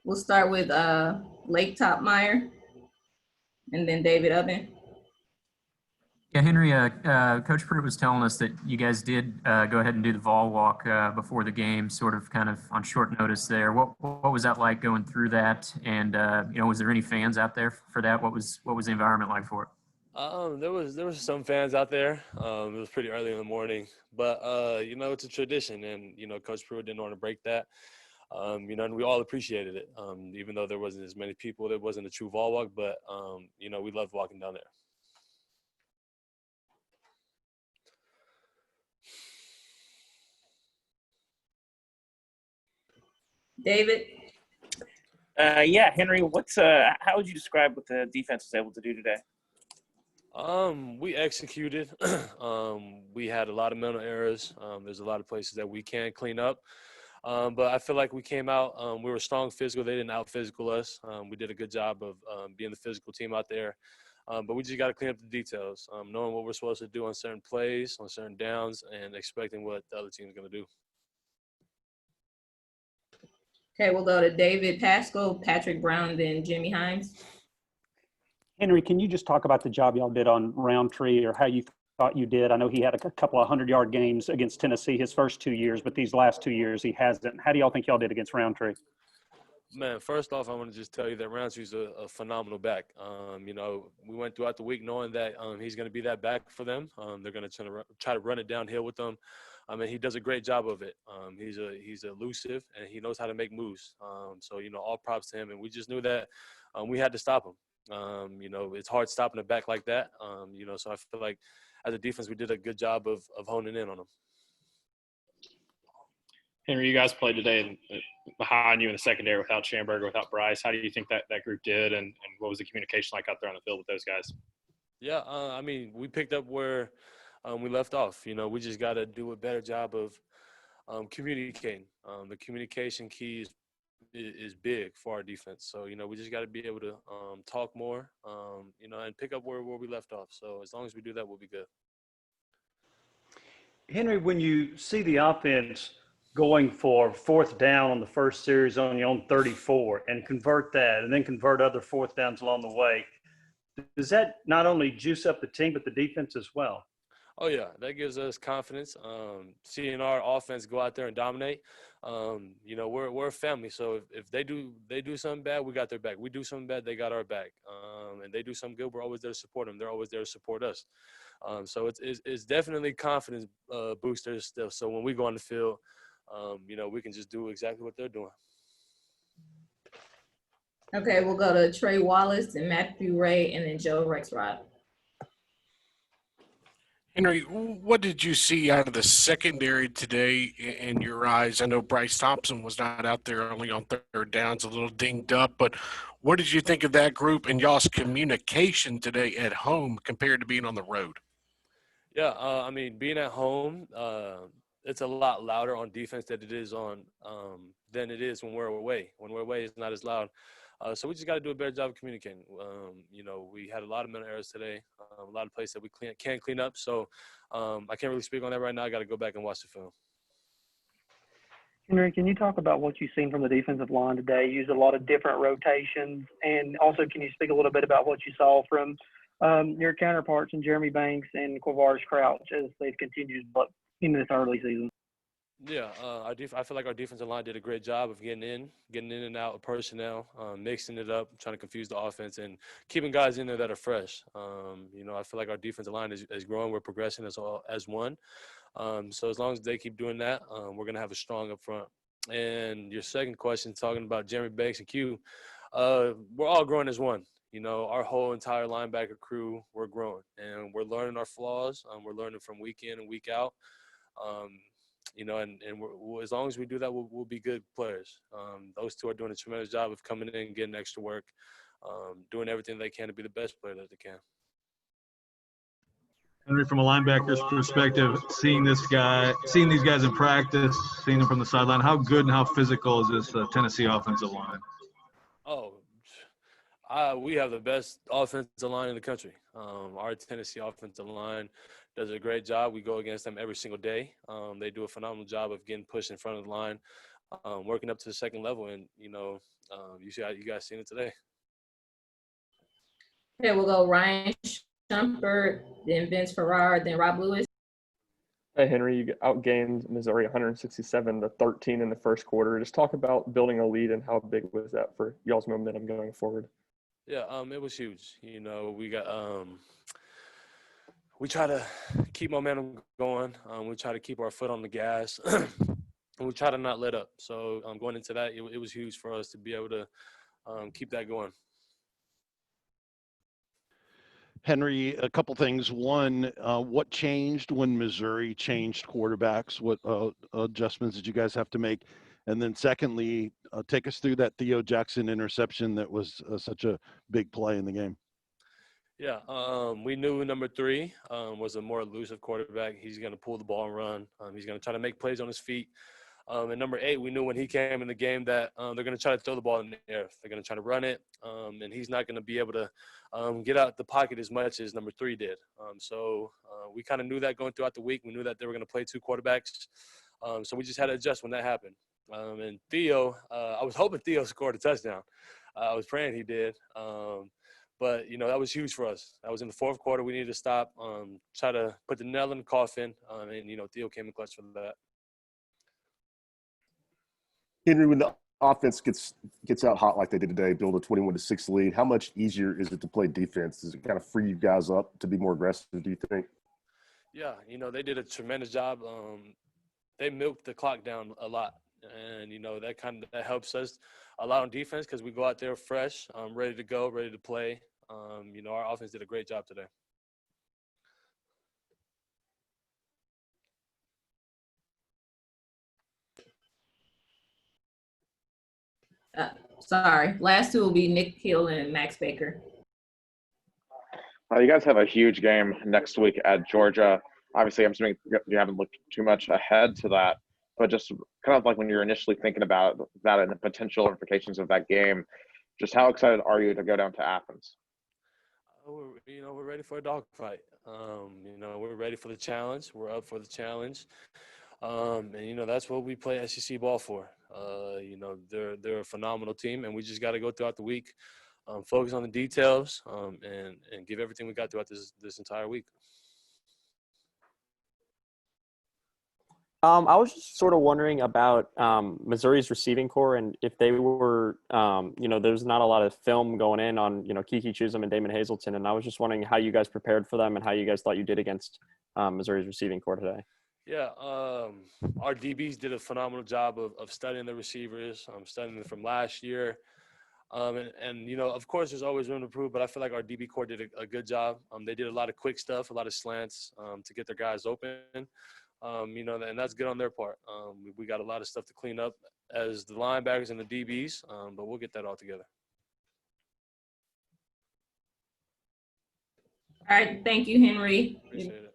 We'll start with Lake Topmeyer and then David Ubben. Yeah, Henry, Coach Pruitt was telling us that you guys did go ahead and do the Vol walk before the game, sort of kind of on short notice there. What was that like going through that? And was there any fans out there for that? What was the environment like for it? There was some fans out there. It was pretty early in the morning, but it's a tradition, and Coach Pruitt didn't want to break that. And we all appreciated it. Even though there wasn't as many people, there wasn't a true Vol walk, but we loved walking down there. David? Yeah, Henry, how would you describe what the defense was able to do today? We executed. We had a lot of mental errors. There's a lot of places that we can clean up. But I feel like we came out, we were strong physical. They didn't out-physical us. We did a good job of being the physical team out there. But we just got to clean up the details, knowing what we're supposed to do on certain plays, on certain downs, and expecting what the other team's going to do. Okay, we'll go to David Pascal, Patrick Brown, then Jimmy Hines. Henry, can you just talk about the job y'all did on Roundtree, or how you thought you did? I know he had a couple of 100-yard games against Tennessee his first 2 years, but these last 2 years he hasn't. How do y'all think y'all did against Roundtree? Man, first off, I want to just tell you that Roundtree's a phenomenal back. We went throughout the week knowing that he's going to be that back for them. They're going to try to run it downhill with them. He does a great job of it. He's elusive, and he knows how to make moves. So all props to him. And we just knew that we had to stop him. It's hard stopping a back like that. So I feel like as a defense, we did a good job of honing in on him. Henry, you guys played today behind you in the secondary without Schamberger, without Bryce. How do you think that group did, and what was the communication like out there on the field with those guys? Yeah, we picked up where we left off. We just got to do a better job of communicating. The communication key is big for our defense. So, we just got to be able to talk more, and pick up where we left off. So as long as we do that, we'll be good. Henry, when you see the offense going for fourth down on the first series on your own 34 and convert that and then convert other fourth downs along the way, does that not only juice up the team but the defense as well? Oh, yeah, that gives us confidence. Seeing our offense go out there and dominate, we're a family. So if they do something bad, we got their back. We do something bad, they got our back. And they do something good, we're always there to support them. They're always there to support us. So it's definitely confidence boosters still. So when we go on the field, we can just do exactly what they're doing. Okay, we'll go to Trey Wallace and Matthew Ray and then Joe Rexrod. Henry, what did you see out of the secondary today in your eyes? I know Bryce Thompson was not out there, only on third downs, a little dinged up, but what did you think of that group and y'all's communication today at home compared to being on the road? Yeah, being at home, it's a lot louder on defense than it is than it is when we're away. When we're away, it's not as loud. So we just got to do a better job of communicating. We had a lot of mental errors today, a lot of places that we can't clean up. So I can't really speak on that right now. I got to go back and watch the film. Henry, can you talk about what you've seen from the defensive line today? You used a lot of different rotations. And also, can you speak a little bit about what you saw from your counterparts in Jeremy Banks and Quavaris Crouch as they've continued to develop in this early season? Yeah, I feel like our defensive line did a great job of getting in and out of personnel, mixing it up, trying to confuse the offense, and keeping guys in there that are fresh. I feel like our defensive line is growing. We're progressing as one. So as long as they keep doing that, we're going to have a strong up front. And your second question, talking about Jeremy Banks and Q, we're all growing as one. Our whole entire linebacker crew, we're growing. And we're learning our flaws. We're learning from week in and week out. As long as we do that, we'll be good players. Those two are doing a tremendous job of coming in, getting extra work, doing everything they can to be the best player that they can. Henry, from a linebacker's perspective, seeing these guys in practice, seeing them from the sideline, how good and how physical is this Tennessee offensive line? We have the best offensive line in the country. Our Tennessee offensive line does a great job. We go against them every single day. They do a phenomenal job of getting pushed in front of the line. working up to the second level. And, you see how you guys seen it today. Okay, we'll go Ryan Shumpert, then Vince Ferrara, then Rob Lewis. Hey, Henry, you outgained Missouri 167-13 in the first quarter. Just talk about building a lead and how big was that for y'all's momentum going forward? Yeah, it was huge. We try to keep momentum going. We try to keep our foot on the gas, and we try to not let up. So going into that, it was huge for us to be able to keep that going. Henry, a couple things. One, what changed when Missouri changed quarterbacks? What adjustments did you guys have to make? And then secondly, take us through that Theo Jackson interception that was such a big play in the game. Yeah, we knew number 3 was a more elusive quarterback. He's going to pull the ball and run. He's going to try to make plays on his feet. And number 8, we knew when he came in the game that they're going to try to throw the ball in the air. They're going to try to run it, and he's not going to be able to get out the pocket as much as number 3 did. So we kind of knew that going throughout the week. We knew that they were going to play 2 quarterbacks. So we just had to adjust when that happened. And Theo, I was hoping Theo scored a touchdown. I was praying he did. But, that was huge for us. That was in the fourth quarter. We needed to stop, try to put the nail in the coffin. And, Theo came in clutch for that. Henry, when the offense gets out hot like they did today, build a 21-6 lead, how much easier is it to play defense? Does it kind of free you guys up to be more aggressive, do you think? Yeah, they did a tremendous job. They milked the clock down a lot. And, that helps us a lot on defense because we go out there fresh, ready to go, ready to play. Our offense did a great job today. Sorry, last 2 will be Nick Hill and Max Baker. You guys have a huge game next week at Georgia. Obviously, I'm assuming you haven't looked too much ahead to that, but just kind of like when you're initially thinking about that and the potential implications of that game, just how excited are you to go down to Athens? We're ready for a dogfight. We're ready for the challenge. We're up for the challenge. And that's what we play SEC ball for. They're a phenomenal team, and we just got to go throughout the week, focus on the details, and give everything we got throughout this entire week. I was just sort of wondering about Missouri's receiving core and if they were, there's not a lot of film going in on, Kiki Chisholm and Damon Hazelton. And I was just wondering how you guys prepared for them and how you guys thought you did against Missouri's receiving core today. Yeah, our DBs did a phenomenal job of studying the receivers, studying them from last year. And of course, there's always room to improve, but I feel like our DB core did a good job. They did a lot of quick stuff, a lot of slants to get their guys open. And that's good on their part. We got a lot of stuff to clean up as the linebackers and the DBs, but we'll get that all together. All right, thank you, Henry. Appreciate it.